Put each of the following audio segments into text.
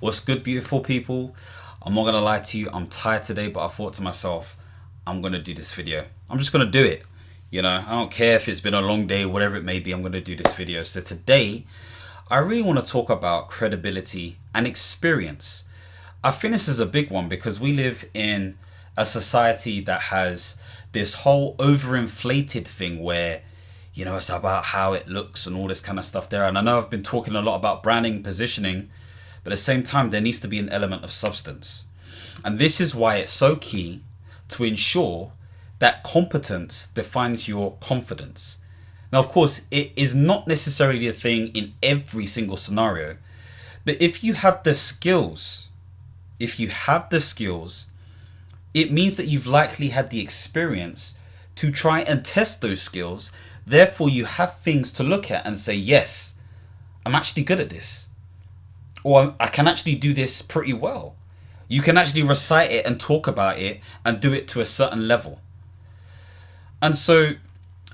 What's good, beautiful people? I'm not gonna lie to you, I'm tired today, but I thought to myself, I'm gonna do this video. I'm just gonna do it. I don't care if it's been a long day, whatever it may be, I'm gonna do this video. So today, I really wanna talk about credibility and experience. I think this is a big one because we live in a society that has this whole overinflated thing where it's about how it looks and all this kind of stuff there. And I know I've been talking a lot about branding, positioning, but at the same time, there needs to be an element of substance. And this is why it's so key to ensure that competence defines your confidence. Now, of course, it is not necessarily a thing in every single scenario, but if you have the skills, it means that you've likely had the experience to try and test those skills. Therefore, you have things to look at and say, yes, I'm actually good at this. Or I can actually do this pretty well. You can actually recite it and talk about it and do it to a certain level. And so,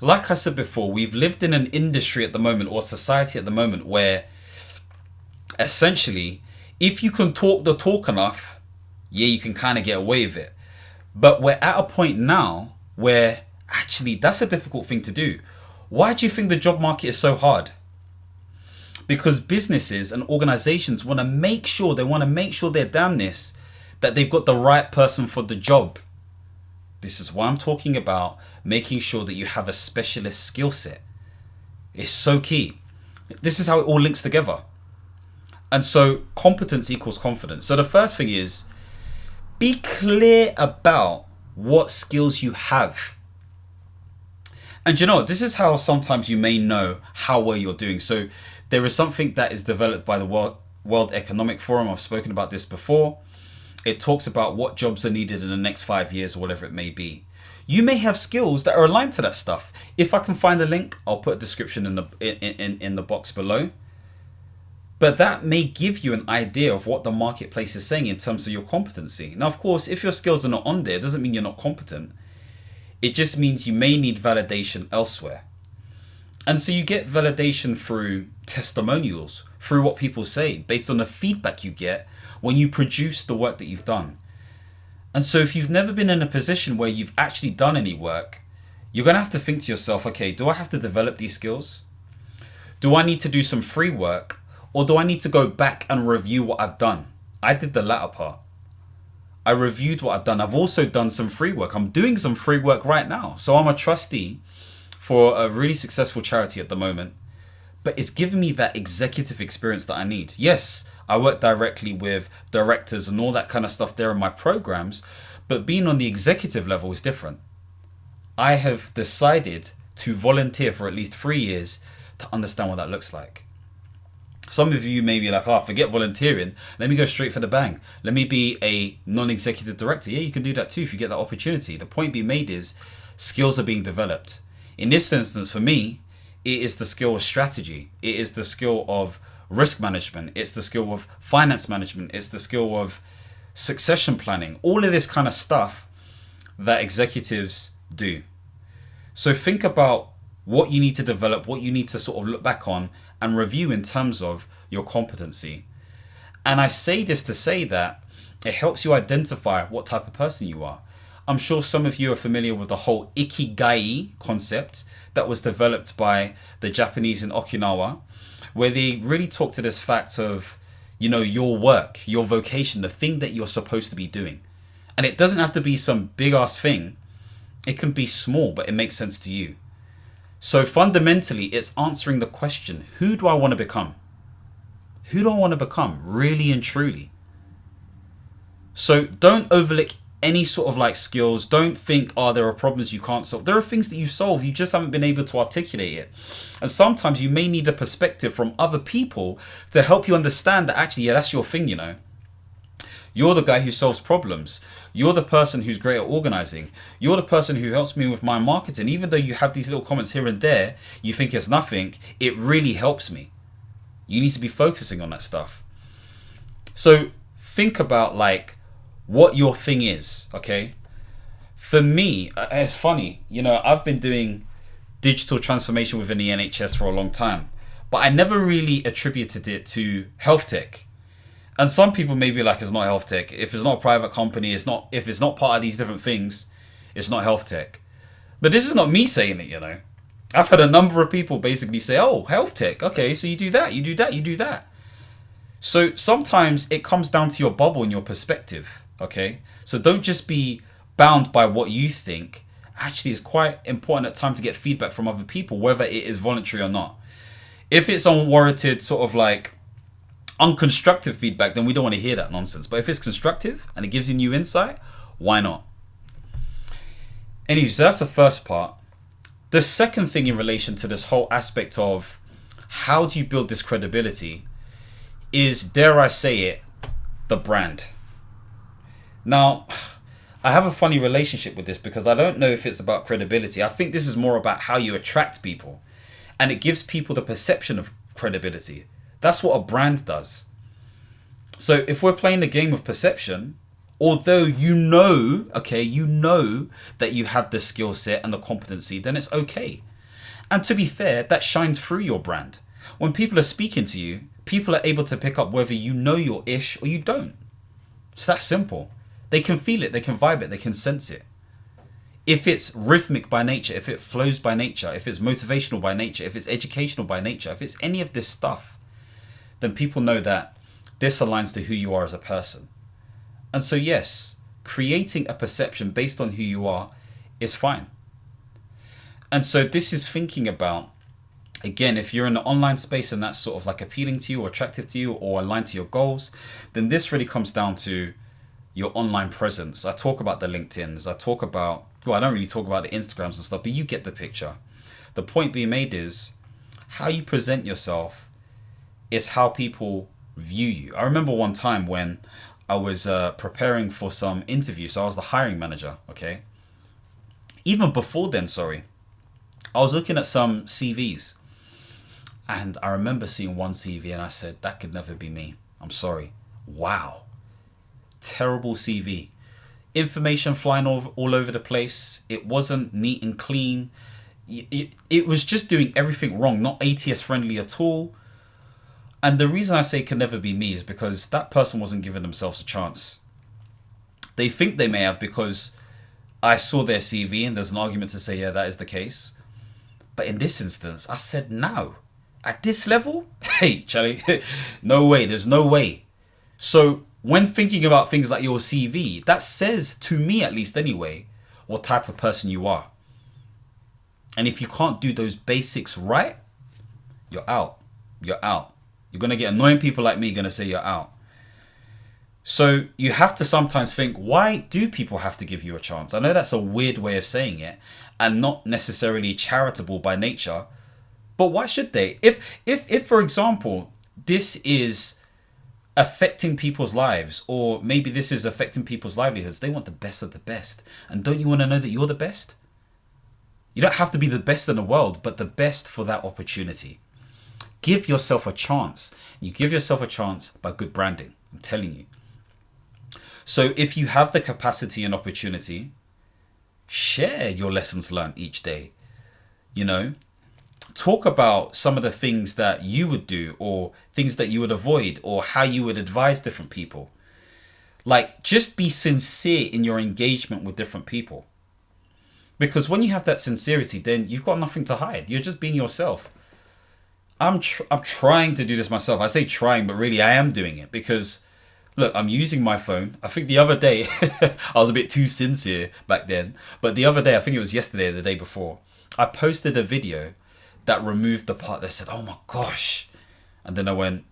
like I said before, we've lived in an industry at the moment or society at the moment where essentially, if you can talk the talk enough, you can kind of get away with it. But we're at a point now where actually that's a difficult thing to do. Why do you think the job market is so hard? Because businesses and organizations want to make sure they're damn this, that they've got the right person for the job. This is why I'm talking about making sure that you have a specialist skill set. It's so key. This is how it all links together. And so competence equals confidence. So the first thing is be clear about what skills you have. And this is how sometimes you may know how well you're doing. So there is something that is developed by the World Economic Forum. I've spoken about this before. It talks about what jobs are needed in the next 5 years or whatever it may be. You may have skills that are aligned to that stuff. If I can find a link, I'll put a description in the box below. But that may give you an idea of what the marketplace is saying in terms of your competency. Now, of course, if your skills are not on there, it doesn't mean you're not competent. It just means you may need validation elsewhere. And so you get validation through testimonials, through what people say, based on the feedback you get when you produce the work that you've done. And so if you've never been in a position where you've actually done any work, you're going to have to think to yourself, okay, do I have to develop these skills? Do I need to do some free work? Or do I need to go back and review what I've done? I did the latter part. I reviewed what I've done. I've also done some free work. I'm doing some free work right now. So I'm a trustee for a really successful charity at the moment. But it's given me that executive experience that I need. Yes, I work directly with directors and all that kind of stuff there in my programs. But being on the executive level is different. I have decided to volunteer for at least 3 years to understand what that looks like. Some of you may be like, forget volunteering. Let me go straight for the bang. Let me be a non-executive director. Yeah, you can do that too if you get that opportunity. The point being made is skills are being developed. In this instance, for me, it is the skill of strategy. It is the skill of risk management. It's the skill of finance management. It's the skill of succession planning. All of this kind of stuff that executives do. So think about what you need to develop, what you need to sort of look back on and review in terms of your competency. And I say this to say that it helps you identify what type of person you are. I'm sure some of you are familiar with the whole ikigai concept that was developed by the Japanese in Okinawa, where they really talk to this fact of, your work, your vocation, the thing that you're supposed to be doing. And it doesn't have to be some big ass thing. It can be small, but it makes sense to you. So fundamentally, it's answering the question, who do I want to become? Who do I want to become, really and truly? So don't overlook any sort of skills. Don't think, there are problems you can't solve. There are things that you solve, you just haven't been able to articulate it. And sometimes you may need a perspective from other people to help you understand that actually, that's your thing, You're the guy who solves problems. You're the person who's great at organizing. You're the person who helps me with my marketing. Even though you have these little comments here and there, you think it's nothing, it really helps me. You need to be focusing on that stuff. So think about what your thing is, okay? For me, it's funny, I've been doing digital transformation within the NHS for a long time, but I never really attributed it to health tech. And some people may be like, it's not health tech. If it's not a private company, it's not. If it's not part of these different things, it's not health tech. But this is not me saying it, you know. I've had a number of people basically say, oh, health tech. Okay, so you do that, you do that, you do that. So sometimes it comes down to your bubble and your perspective, okay? So don't just be bound by what you think. Actually, it's quite important at times to get feedback from other people, whether it is voluntary or not. If it's unwarranted, sort of like unconstructive feedback, then we don't want to hear that nonsense. But if it's constructive and it gives you new insight, why not? Anyway, so that's the first part. The second thing in relation to this whole aspect of how do you build this credibility is, dare I say it, the brand. Now, I have a funny relationship with this because I don't know if it's about credibility. I think this is more about how you attract people, and it gives people the perception of credibility. That's what a brand does. So if we're playing the game of perception, although you know that you have the skill set and the competency, then it's okay. And to be fair, that shines through your brand. When people are speaking to you, people are able to pick up whether you know your ish or you don't. It's that simple. They can feel it, they can vibe it, they can sense it. If it's rhythmic by nature, if it flows by nature, if it's motivational by nature, if it's educational by nature, if it's any of this stuff, then people know that this aligns to who you are as a person. And so yes, creating a perception based on who you are is fine. And so this is thinking about, again, if you're in the online space and that's sort of like appealing to you or attractive to you or aligned to your goals, then this really comes down to your online presence. I talk about the LinkedIns. I talk about, well, I don't really talk about the Instagrams and stuff, but you get the picture. The point being made is how you present yourself is how people view you. I remember one time when I was preparing for some interview. So I was the hiring manager, okay? Even before then, I was looking at some CVs. And I remember seeing one CV and I said, that could never be me. I'm sorry. Wow. Terrible CV. Information flying all over the place. It wasn't neat and clean. It was just doing everything wrong. Not ATS friendly at all. And the reason I say it can never be me is because that person wasn't giving themselves a chance. They think they may have because I saw their CV and there's an argument to say, yeah, that is the case. But in this instance, I said, no. At this level? Hey, Charlie, no way. There's no way. So when thinking about things like your CV, that says, to me at least anyway, what type of person you are. And if you can't do those basics right, you're out. You're out. You're going to get annoying people like me going to say you're out. So you have to sometimes think, why do people have to give you a chance? I know that's a weird way of saying it and not necessarily charitable by nature, but why should they? If for example, this is affecting people's lives, or maybe this is affecting people's livelihoods, they want the best of the best. And don't you want to know that you're the best? You don't have to be the best in the world, but the best for that opportunity. Give yourself a chance. You give yourself a chance by good branding. I'm telling you. So if you have the capacity and opportunity, share your lessons learned each day. You know, talk about some of the things that you would do or things that you would avoid or how you would advise different people. Like, just be sincere in your engagement with different people. Because when you have that sincerity, then you've got nothing to hide. You're just being yourself. I'm trying to do this myself. I say trying, but really I am doing it because, look, I'm using my phone. I think the other day, I was a bit too sincere back then. But the other day, I think it was yesterday or the day before, I posted a video that removed the part that said, oh my gosh. And then I went,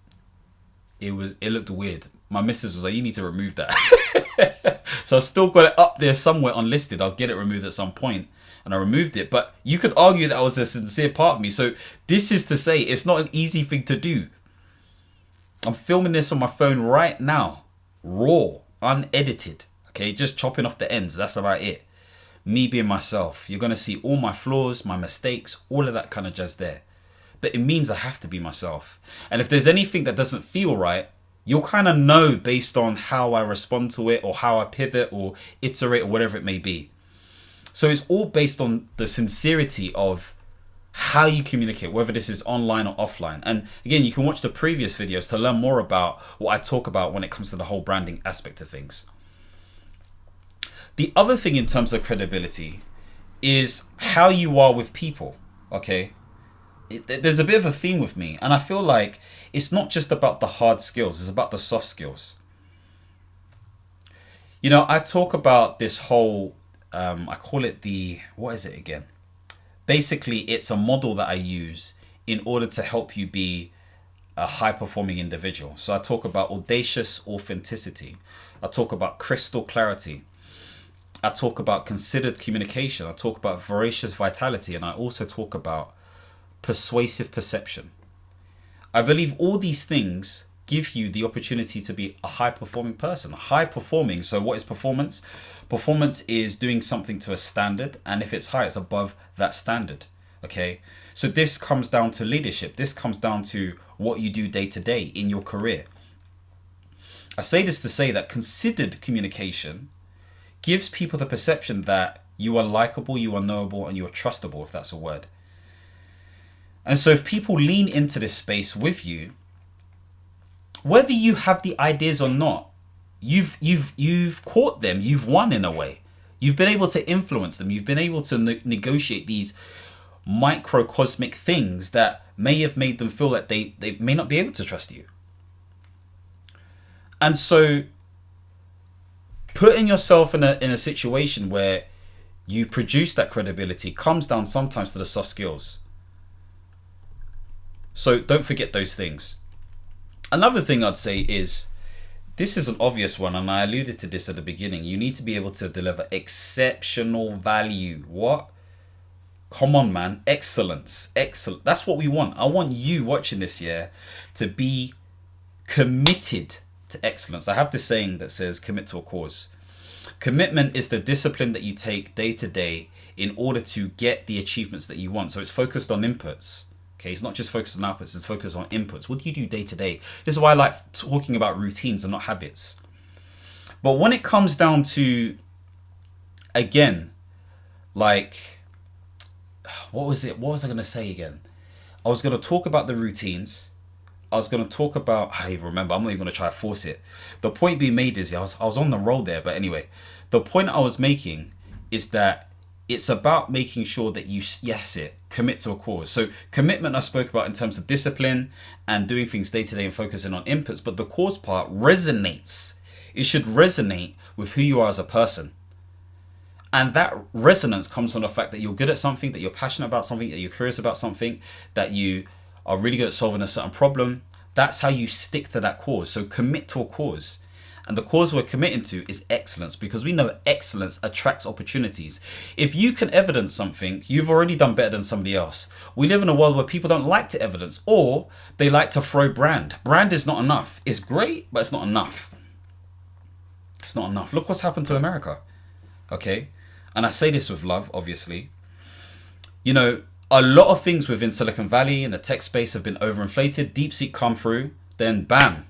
it looked weird. My missus was like, you need to remove that. So I've still got it up there somewhere unlisted. I'll get it removed at some point. And I removed it. But you could argue that was a sincere part of me. So this is to say, it's not an easy thing to do. I'm filming this on my phone right now. Raw, unedited. Okay, just chopping off the ends. That's about it. Me being myself. You're going to see all my flaws, my mistakes, all of that kind of jazz there. But it means I have to be myself. And if there's anything that doesn't feel right, you'll kind of know based on how I respond to it or how I pivot or iterate or whatever it may be. So it's all based on the sincerity of how you communicate, whether this is online or offline. And again, you can watch the previous videos to learn more about what I talk about when it comes to the whole branding aspect of things. The other thing in terms of credibility is how you are with people, okay? There's a bit of a theme with me, and I feel like it's not just about the hard skills, it's about the soft skills. You know, I talk about this whole, I call it what is it again? Basically, it's a model that I use in order to help you be a high-performing individual. So I talk about audacious authenticity. I talk about crystal clarity. I talk about considered communication. I talk about voracious vitality. And I also talk about persuasive perception. I believe all these things give you the opportunity to be a high-performing person. High performing. So what is performance? Performance is doing something to a standard, and if it's high, it's above that standard. Okay, so this comes down to leadership. This comes down to what you do day to day in your career. I say this to say that considered communication gives people the perception that you are likable, you are knowable, and you are trustable, if that's a word. And so if people lean into this space with you, whether you have the ideas or not, you've caught them, you've won in a way. You've been able to influence them. You've been able to negotiate these microcosmic things that may have made them feel that they may not be able to trust you. And so putting yourself in a situation where you produce that credibility comes down sometimes to the soft skills. So don't forget those things. Another thing I'd say is, this is an obvious one, and I alluded to this at the beginning. You need to be able to deliver exceptional value. What? Come on, man. Excellence. Excellent. That's what we want. I want you watching this year to be committed to excellence. I have this saying that says commit to a cause. Commitment is the discipline that you take day to day in order to get the achievements that you want. So it's focused on inputs. Okay, it's not just focused on outputs, it's focused on inputs. What do you do day to day? This is why I like talking about routines and not habits. But when it comes down to, again, like, what was I going to say again? I was going to talk about the routines. I was going to talk about, I don't even remember, I'm not even going to try to force it. The point being made is, I was on the roll there, but anyway, the point I was making is that it's about making sure that you, commit to a cause. So commitment I spoke about in terms of discipline and doing things day to day and focusing on inputs, but the cause part resonates. It should resonate with who you are as a person. And that resonance comes from the fact that you're good at something, that you're passionate about something, that you're curious about something, that you are really good at solving a certain problem. That's how you stick to that cause. So commit to a cause. And the cause we're committing to is excellence, because we know excellence attracts opportunities. If you can evidence something, you've already done better than somebody else. We live in a world where people don't like to evidence, or they like to throw brand. Brand is not enough. It's great, but it's not enough. It's not enough. Look what's happened to America. Okay? And I say this with love, obviously. You know, a lot of things within Silicon Valley and the tech space have been overinflated. DeepSeek come through, then bam,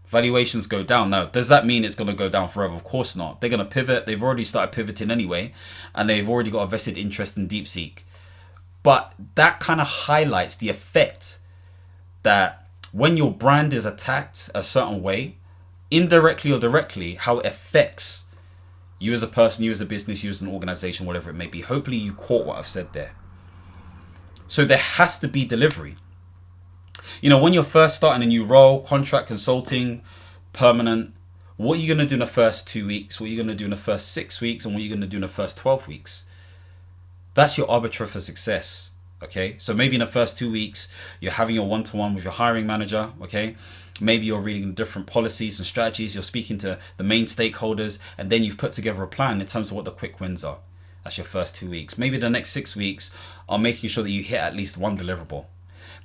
valuations go down. Now, does that mean it's going to go down forever? Of course not. They're going to pivot. They've already started pivoting anyway, and they've already got a vested interest in DeepSeek. But that kind of highlights the effect that when your brand is attacked a certain way, indirectly or directly, how it affects you as a person, you as a business, you as an organization, whatever it may be. Hopefully you caught what I've said there. So there has to be delivery. You know, when you're first starting a new role, contract, consulting, permanent, what are you going to do in the first 2 weeks? What are you going to do in the first 6 weeks? And what are you going to do in the first 12 weeks? That's your arbiter for success. Okay, so maybe in the first 2 weeks, you're having your one-to-one with your hiring manager. Okay, maybe you're reading different policies and strategies. You're speaking to the main stakeholders, and then you've put together a plan in terms of what the quick wins are. That's your first 2 weeks. Maybe the next 6 weeks are making sure that you hit at least one deliverable.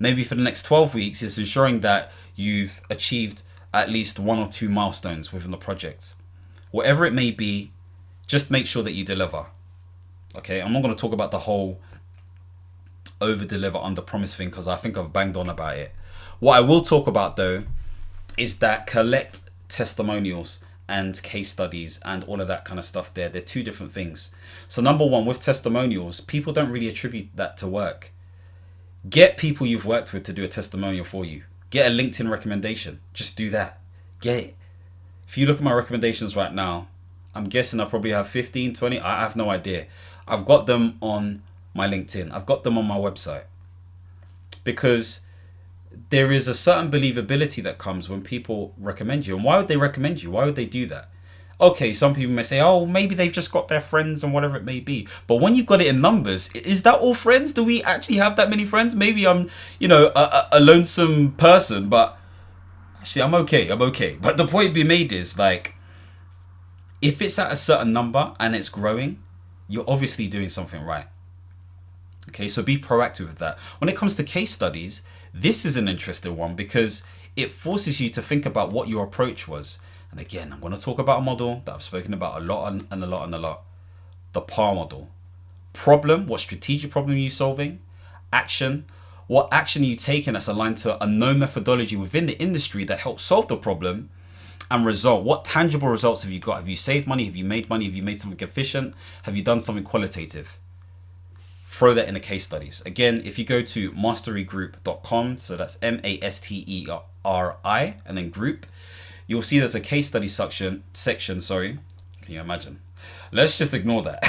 Maybe for the next 12 weeks, it's ensuring that you've achieved at least 1 or 2 milestones within the project. Whatever it may be, just make sure that you deliver. Okay, I'm not going to talk about the whole over deliver, under promise thing, because I think I've banged on about it. What I will talk about though is that collect testimonials and case studies and all of that kind of stuff there. They're two different things. So number one, with testimonials, people don't really attribute that to work. Get people you've worked with to do a testimonial for you. Get a LinkedIn recommendation. Just do that. Get it. If you look at my recommendations right now, I'm guessing I probably have 15, 20. I have no idea. I've got them on my LinkedIn. I've got them on my website. Because there is a certain believability that comes when people recommend you. And why would they recommend you? Why would they do that? Okay, some people may say, oh, maybe they've just got their friends and whatever it may be. But when you've got it in numbers, is that all friends? Do we actually have that many friends? Maybe I'm, a lonesome person, but actually I'm okay. But the point being made is, like, if it's at a certain number and it's growing, you're obviously doing something right. Okay, so be proactive with that. When it comes to case studies, this is an interesting one because it forces you to think about what your approach was. And again, I'm going to talk about a model that I've spoken about a lot and a lot. The PAR model. Problem, what strategic problem are you solving? Action, what action are you taking that's aligned to a known methodology within the industry that helps solve the problem? And result, what tangible results have you got? Have you saved money? Have you made money? Have you made something efficient? Have you done something qualitative? Throw that in the case studies. Again, if you go to masterygroup.com, so that's MASTERI and then group, you'll see there's a case study section. Can you imagine? Let's just ignore that.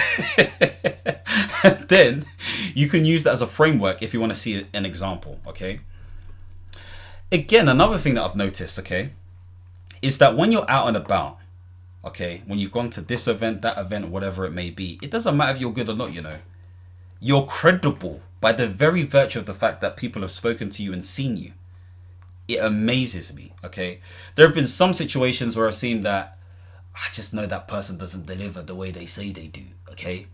And then you can use that as a framework if you want to see an example, okay? Again, another thing that I've noticed, okay, is that when you're out and about, okay, when you've gone to this event, that event, whatever it may be, it doesn't matter if you're good or not, You're credible by the very virtue of the fact that people have spoken to you and seen you. It amazes me, okay? There have been some situations where I've seen that I just know that person doesn't deliver the way they say they do, okay?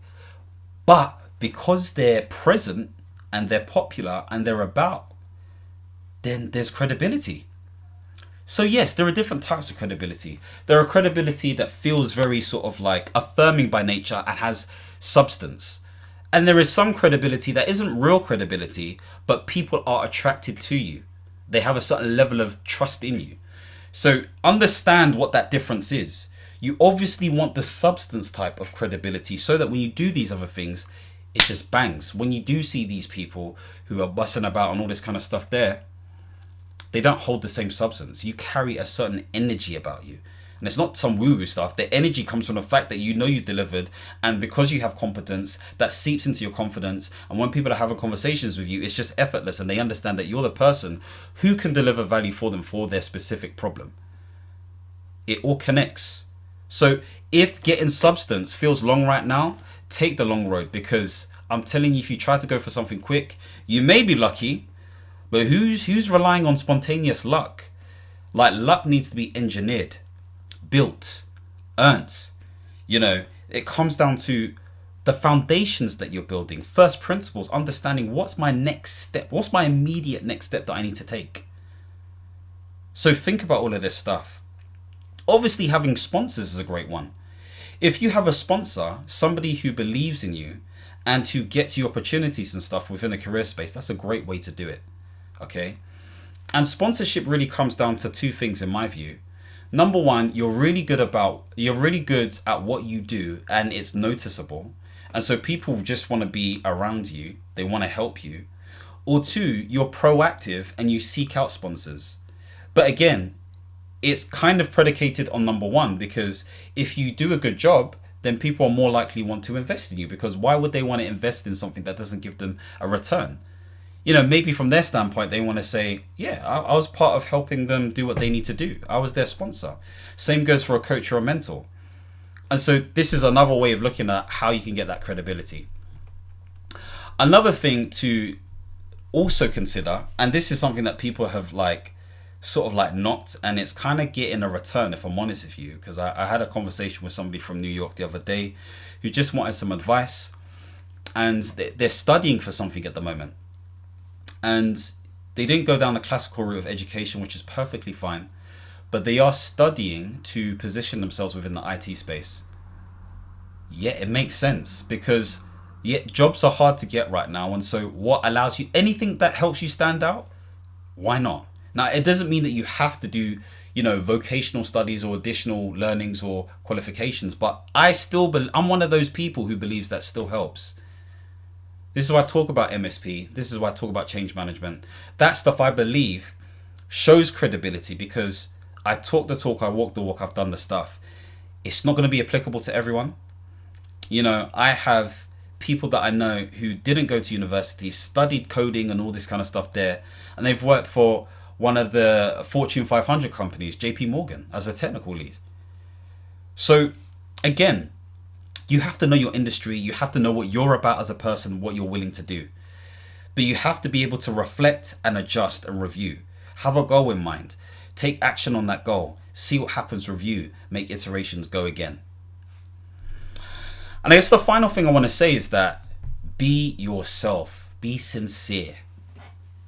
But because they're present and they're popular and they're about, then there's credibility. So yes, there are different types of credibility. There are credibility that feels very sort of like affirming by nature and has substance. And there is some credibility that isn't real credibility, but people are attracted to you. They have a certain level of trust in you. So understand what that difference is. You obviously want the substance type of credibility so that when you do these other things, it just bangs. When you do see these people who are bussing about and all this kind of stuff there, they don't hold the same substance. You carry a certain energy about you. And it's not some woo-woo stuff. The energy comes from the fact that you know you've delivered, and because you have competence, that seeps into your confidence. And when people are having conversations with you, it's just effortless, and they understand that you're the person who can deliver value for them for their specific problem. It all connects. So if getting substance feels long right now, take the long road, because I'm telling you, if you try to go for something quick, you may be lucky, but who's relying on spontaneous luck? Like, luck needs to be engineered, built, earned. It comes down to the foundations that you're building. First principles, understanding what's my next step, what's my immediate next step that I need to take. So think about all of this stuff. Obviously, having sponsors is a great one. If you have a sponsor, somebody who believes in you and who gets you opportunities and stuff within a career space, that's a great way to do it. Okay? And sponsorship really comes down to two things in my view. Number one, you're really good at what you do, and it's noticeable. And so people just want to be around you. They want to help you. Or two, you're proactive and you seek out sponsors. But again, it's kind of predicated on number one, because if you do a good job, then people are more likely want to invest in you, because why would they want to invest in something that doesn't give them a return? Maybe from their standpoint, they want to say, yeah, I was part of helping them do what they need to do. I was their sponsor. Same goes for a coach or a mentor. And so this is another way of looking at how you can get that credibility. Another thing to also consider, and this is something that people have not, and it's kind of getting a return, if I'm honest with you, because I had a conversation with somebody from New York the other day who just wanted some advice, and they're studying for something at the moment. And they didn't go down the classical route of education, which is perfectly fine, but they are studying to position themselves within the IT space. Yeah, it makes sense, because jobs are hard to get right now. And so what allows you, anything that helps you stand out, why not? Now, it doesn't mean that you have to do, vocational studies or additional learnings or qualifications. But I'm one of those people who believes that still helps. This is why I talk about MSP. This is why I talk about change management. That stuff, I believe, shows credibility, because I talk the talk, I walk the walk, I've done the stuff. It's not going to be applicable to everyone. I have people that I know who didn't go to university, studied coding and all this kind of stuff there, and they've worked for one of the Fortune 500 companies, JP Morgan, as a technical lead. So again, you have to know your industry, you have to know what you're about as a person, what you're willing to do. But you have to be able to reflect and adjust and review. Have a goal in mind. Take action on that goal. See what happens, review, make iterations, go again. And I guess the final thing I want to say is that be yourself. Be sincere.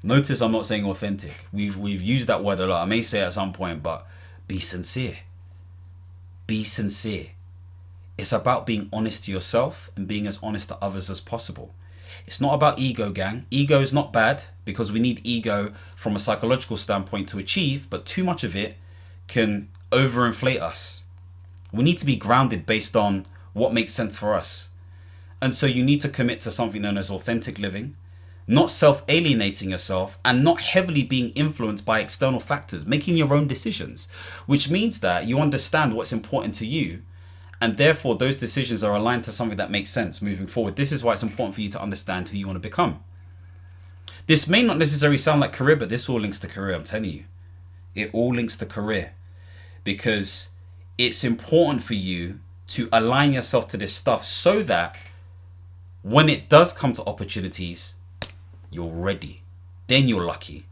Notice I'm not saying authentic. We've used that word a lot. I may say it at some point, but be sincere. Be sincere. It's about being honest to yourself and being as honest to others as possible. It's not about ego, gang. Ego is not bad, because we need ego from a psychological standpoint to achieve, but too much of it can overinflate us. We need to be grounded based on what makes sense for us. And so you need to commit to something known as authentic living, not self-alienating yourself, and not heavily being influenced by external factors, making your own decisions, which means that you understand what's important to you, and therefore those decisions are aligned to something that makes sense moving forward. This is why it's important for you to understand who you want to become. This may not necessarily sound like career, but this all links to career, I'm telling you. It all links to career, because it's important for you to align yourself to this stuff so that when it does come to opportunities, you're ready. Then you're lucky.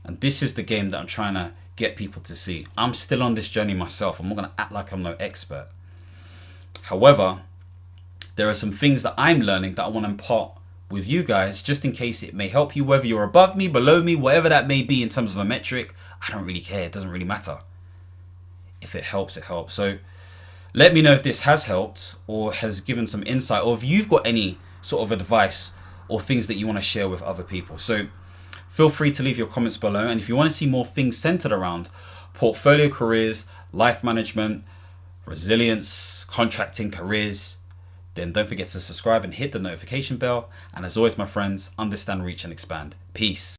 And this is the game that I'm trying to get people to see. I'm still on this journey myself. I'm not going to act like I'm no expert. However, there are some things that I'm learning that I want to impart with you guys, just in case it may help you, whether you're above me, below me, whatever that may be in terms of a metric. I don't really care. It doesn't really matter. If it helps, it helps. So let me know if this has helped or has given some insight, or if you've got any sort of advice or things that you want to share with other people. So feel free to leave your comments below. And if you want to see more things centered around portfolio careers, life management, resilience, contracting careers, then don't forget to subscribe and hit the notification bell. And as always, my friends, understand, reach, and expand. Peace.